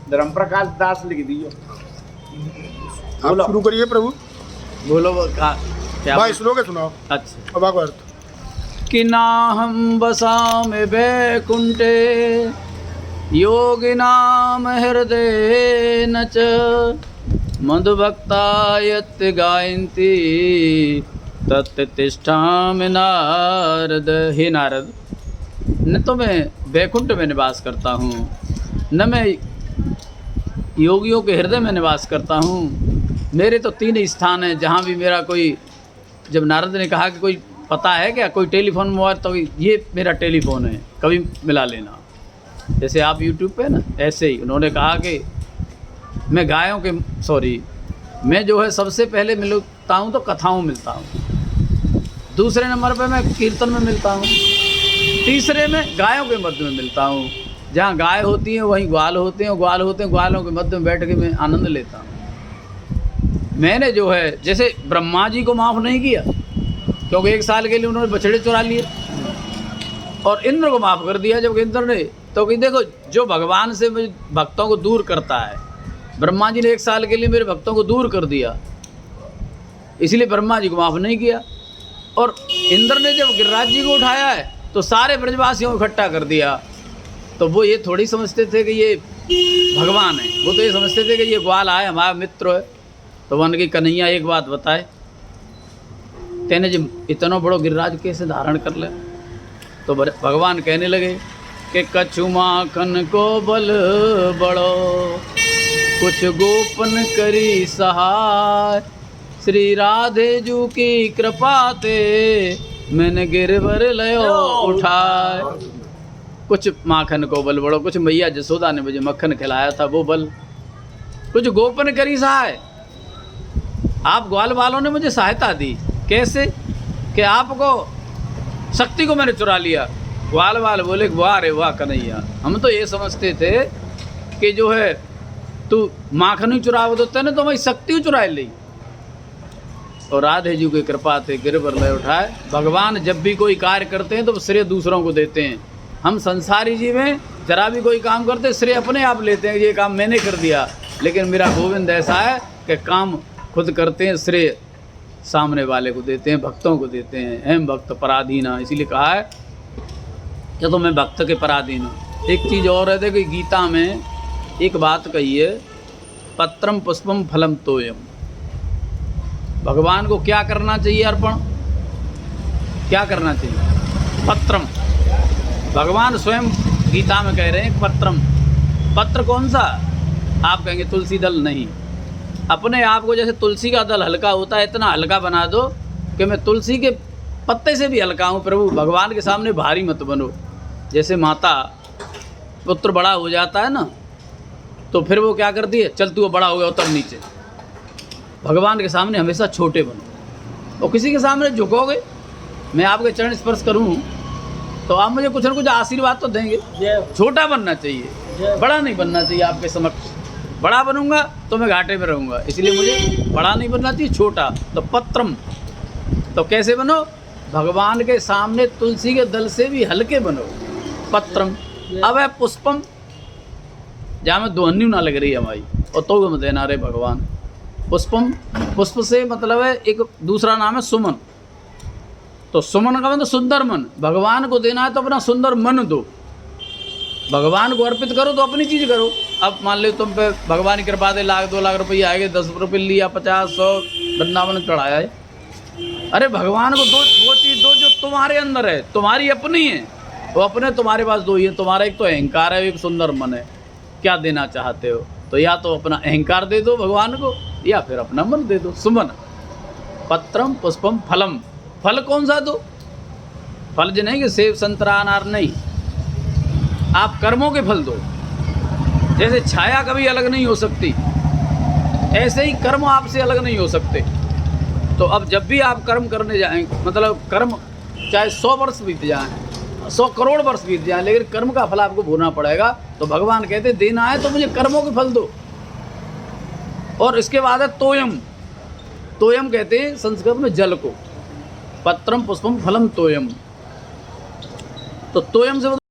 धर्म प्रकाश दास लिख दियो। आप शुरू करिए प्रभु। बोलो क्या भाई श्लोक सुनाओ। अच्छा। अब आगे अर्थ। कि नाहं वसामि वैकुंठे योगिनाम हृदयेन च मधुभक्ता यत् गायन्ति तत् तिष्ठामि नारद। हे नारद, न तो मैं वैकुंठ में निवास करता हूँ, न मैं योगियों के हृदय में निवास करता हूँ। मेरे तो 3 स्थान हैं जहाँ भी मेरा कोई, जब नारद ने कहा कि कोई पता है क्या, कोई टेलीफोन मोबाइल, तो ये मेरा टेलीफोन है, कभी मिला लेना। जैसे आप यूट्यूब पे ना, ऐसे ही उन्होंने कहा कि मैं गायों के मैं जो है सबसे पहले मिलता हूँ तो कथाओं मिलता हूँ, दूसरे नंबर पे मैं कीर्तन में मिलता हूँ, तीसरे में गायों के मध्य में मिलता हूँ। जहाँ गाय होती हैं वहीं ग्वाल होते हैं, ग्वाल होते हैं, ग्वालों के मध्य में बैठ के मैं आनंद लेता हूँ। मैंने जो है जैसे ब्रह्मा जी को माफ़ नहीं किया क्योंकि 1 साल के लिए उन्होंने बछड़े चुरा लिए, और इंद्र को माफ़ कर दिया जब इंद्र ने, तो कि देखो जो भगवान से भक्तों को दूर करता है, ब्रह्मा जी ने 1 साल के लिए मेरे भक्तों को दूर कर दिया, इसलिए ब्रह्मा जी को माफ़ नहीं किया। और इंद्र ने जब गिरिराज जी को उठाया है तो सारे ब्रजवासियों को इकट्ठा कर दिया। तो वो ये थोड़ी समझते थे कि ये भगवान है, वो तो ये समझते थे कि ये ग्वाल आए हमारा मित्र है। तो वन की कन्हैया एक बात बताए, तेने जब इतना बड़ो गिरिराज कैसे धारण कर ले। तो भगवान कहने लगे कि कछु माखन को बल बड़ो, कुछ गोपन करी सहाय, श्री राधे जू की कृपा ते मैंने गिरवर लयो उठाए। कुछ माखन को बल बड़ो, कुछ मैया जसोदा ने मुझे मक्खन खिलाया था वो बल, कुछ गोपन करी सहाय, आप ग्वाल वालों ने मुझे सहायता दी। कैसे कि आपको शक्ति को मैंने चुरा लिया। ग्वाल वाल बोले वाह रे वाह कन्हैया, हम तो ये समझते थे कि जो है तू माखन ही चुराव तो तेने तो वही शक्ति चुरा ली। और राधे जी की कृपा थे गिरवर लय उठाए। भगवान जब भी कोई कार्य करते हैं तो श्रेय दूसरों को देते हैं। हम संसारी जी में जरा भी कोई काम करते श्रेय अपने आप लेते हैं, ये काम मैंने कर दिया, लेकिन मेरा गोविंद ऐसा है कि काम खुद करते हैं, श्रेय सामने वाले को देते हैं, भक्तों को देते हैं। अहम भक्त पराधीना, इसीलिए कहा है कि तो मैं भक्त के पराधीन हूँ। एक चीज़ और है, देखो गीता में एक बात कही है, पत्रम पुष्पम फलम तोयम। भगवान को क्या करना चाहिए अर्पण, क्या करना चाहिए? पत्रम। भगवान स्वयं गीता में कह रहे हैं पत्रम। पत्र कौन सा? आप कहेंगे तुलसी दल, नहीं। अपने आप को जैसे तुलसी का दल हल्का होता है इतना हल्का बना दो कि मैं तुलसी के पत्ते से भी हल्का हूँ। प्रभु भगवान के सामने भारी मत बनो। जैसे माता पुत्र बड़ा हो जाता है ना, तो फिर वो क्या करती है, चल तू बड़ा हो गया उतर नीचे। भगवान के सामने हमेशा छोटे बनो। और किसी के सामने झुकोगे, मैं आपके चरण स्पर्श करूँ तो आप मुझे कुछ न कुछ आशीर्वाद तो देंगे। छोटा बनना चाहिए, बड़ा नहीं बनना चाहिए आपके समक्ष। बड़ा बनूंगा तो मैं घाटे में रहूँगा, इसलिए मुझे बड़ा नहीं बनना चाहिए, छोटा। तो पत्रम, तो कैसे बनो? भगवान के सामने तुलसी के दल से भी हल्के बनो, पत्रम। अब है पुष्पम, जहाँ में दोहन्यू ना लग रही है हमारी, और तो मत देना रे भगवान। पुष्पम, पुष्प से मतलब है एक दूसरा नाम है सुमन। तो सुमन का मतलब सुंदर मन। भगवान को देना है तो अपना सुंदर मन दो, भगवान को अर्पित करो तो अपनी चीज़ करो। अब मान लो तुम पे भगवान की कृपा से 1,00,000 2,00,000 रुपये आएंगे, 10 रुपये लिया, 50 100 वृंदावन चढ़ाया है। अरे भगवान को दो, वो चीज़ दो जो तुम्हारे अंदर है, तुम्हारी अपनी है। वो अपने तुम्हारे पास दो ही है, तुम्हारा एक तो अहंकार है, एक सुंदर मन है। क्या देना चाहते हो? तो या तो अपना अहंकार दे दो भगवान को, या फिर अपना मन दे दो, सुमन। पत्रम पुष्पम फलम। फल कौन सा दो? फल जो नहीं कि सेब संतरा अनार नहीं, आप कर्मों के फल दो। जैसे छाया कभी अलग नहीं हो सकती, ऐसे ही कर्म आपसे अलग नहीं हो सकते। तो अब जब भी आप कर्म करने जाएंगे, मतलब कर्म चाहे 100 वर्ष बीत जाएं, 100 करोड़ वर्ष बीत जाएं, लेकिन कर्म का फल आपको भोगना पड़ेगा। तो भगवान कहते देना है तो मुझे कर्मों के फल दो। और इसके बाद है तोयम। तोयम कहते हैं संस्कृत में जल को, पत्रम पुष्पम फलम तोयम। तो तोयम से